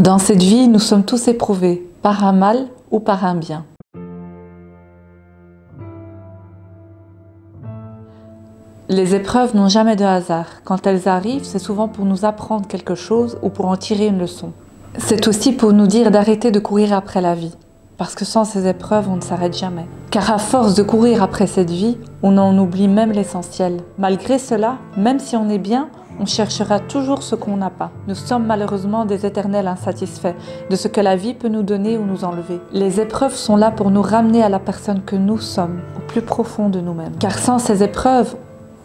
Dans cette vie, nous sommes tous éprouvés, par un mal ou par un bien. Les épreuves n'ont jamais de hasard. Quand elles arrivent, c'est souvent pour nous apprendre quelque chose ou pour en tirer une leçon. C'est aussi pour nous dire d'arrêter de courir après la vie. Parce que sans ces épreuves, on ne s'arrête jamais. Car à force de courir après cette vie, on en oublie même l'essentiel. Malgré cela, même si on est bien, on cherchera toujours ce qu'on n'a pas. Nous sommes malheureusement des éternels insatisfaits de ce que la vie peut nous donner ou nous enlever. Les épreuves sont là pour nous ramener à la personne que nous sommes, au plus profond de nous-mêmes. Car sans ces épreuves,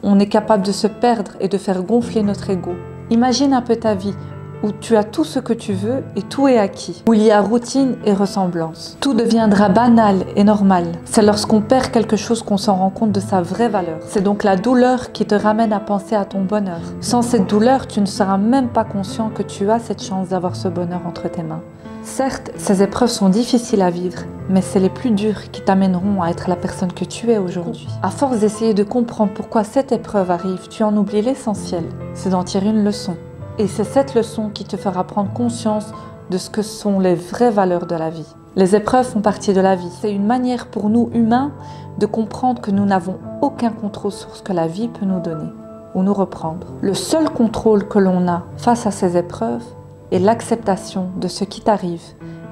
on est capable de se perdre et de faire gonfler notre ego. Imagine un peu ta vie, où tu as tout ce que tu veux et tout est acquis, où il y a routine et ressemblance. Tout deviendra banal et normal. C'est lorsqu'on perd quelque chose qu'on s'en rend compte de sa vraie valeur. C'est donc la douleur qui te ramène à penser à ton bonheur. Sans cette douleur, tu ne seras même pas conscient que tu as cette chance d'avoir ce bonheur entre tes mains. Certes, ces épreuves sont difficiles à vivre, mais c'est les plus dures qui t'amèneront à être la personne que tu es aujourd'hui. À force d'essayer de comprendre pourquoi cette épreuve arrive, tu en oublies l'essentiel, c'est d'en tirer une leçon. Et c'est cette leçon qui te fera prendre conscience de ce que sont les vraies valeurs de la vie. Les épreuves font partie de la vie. C'est une manière pour nous humains de comprendre que nous n'avons aucun contrôle sur ce que la vie peut nous donner ou nous reprendre. Le seul contrôle que l'on a face à ces épreuves est l'acceptation de ce qui t'arrive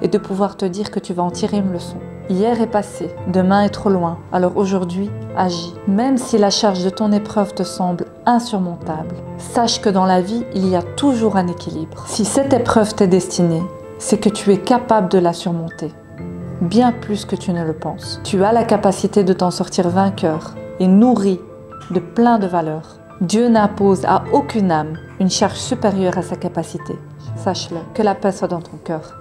et de pouvoir te dire que tu vas en tirer une leçon. Hier est passé, demain est trop loin, alors aujourd'hui, agis. Même si la charge de ton épreuve te semble insurmontable, sache que dans la vie, il y a toujours un équilibre. Si cette épreuve t'est destinée, c'est que tu es capable de la surmonter, bien plus que tu ne le penses. Tu as la capacité de t'en sortir vainqueur et nourri de plein de valeurs. Dieu n'impose à aucune âme une charge supérieure à sa capacité. Sache-le, que la paix soit dans ton cœur.